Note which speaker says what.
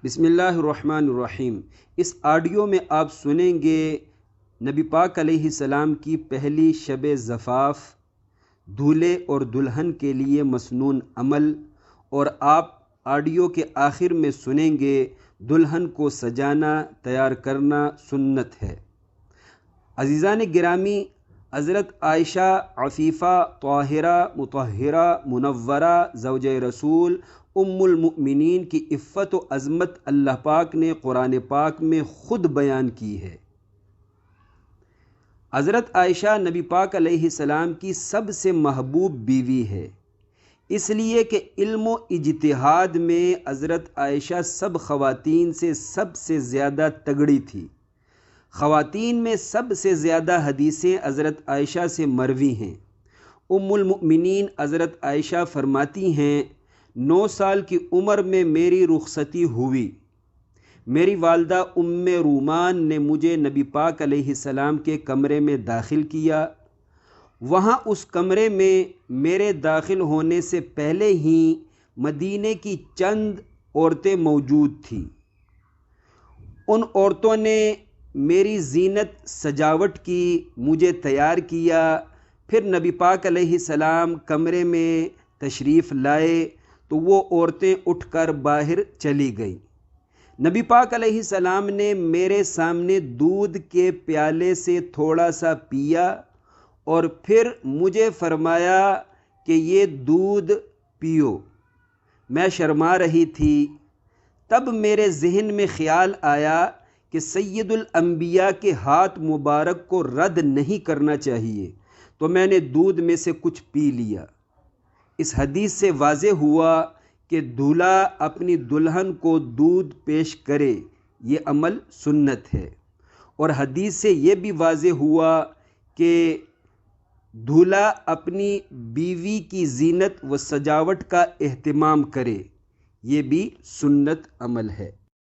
Speaker 1: بسم اللہ الرحمن الرحیم۔ اس آڈیو میں آپ سنیں گے نبی پاک علیہ السلام کی پہلی شب زفاف، دولہے اور دلہن کے لیے مسنون عمل، اور آپ آڈیو کے آخر میں سنیں گے دلہن کو سجانا تیار کرنا سنت ہے۔ عزیزان گرامی، حضرت عائشہ عفیفہ طاہرہ مطہرہ منورہ زوجہ رسول ام المؤمنین کی عفت و عظمت اللہ پاک نے قرآن پاک میں خود بیان کی ہے۔ حضرت عائشہ نبی پاک علیہ السلام کی سب سے محبوب بیوی ہے، اس لیے کہ علم و اجتہاد میں حضرت عائشہ سب خواتین سے سب سے زیادہ تگڑی تھی۔ خواتین میں سب سے زیادہ حدیثیں حضرت عائشہ سے مروی ہیں۔ ام المؤمنین حضرت عائشہ فرماتی ہیں، 9 سال کی عمر میں میری رخصتی ہوئی۔ میری والدہ ام رومان نے مجھے نبی پاک علیہ السلام کے کمرے میں داخل کیا۔ وہاں اس کمرے میں میرے داخل ہونے سے پہلے ہی مدینے کی چند عورتیں موجود تھیں۔ ان عورتوں نے میری زینت سجاوٹ کی، مجھے تیار کیا۔ پھر نبی پاک علیہ السلام کمرے میں تشریف لائے تو وہ عورتیں اٹھ کر باہر چلی گئیں۔ نبی پاک علیہ السلام نے میرے سامنے دودھ کے پیالے سے تھوڑا سا پیا اور پھر مجھے فرمایا کہ یہ دودھ پیو۔ میں شرما رہی تھی۔ تب میرے ذہن میں خیال آیا کہ سید الانبیاء کے ہاتھ مبارک کو رد نہیں کرنا چاہیے، تو میں نے دودھ میں سے کچھ پی لیا۔ اس حدیث سے واضح ہوا کہ دولہا اپنی دلہن کو دودھ پیش کرے، یہ عمل سنت ہے، اور حدیث سے یہ بھی واضح ہوا کہ دولہا اپنی بیوی کی زینت و سجاوٹ کا اہتمام کرے، یہ بھی سنت عمل ہے۔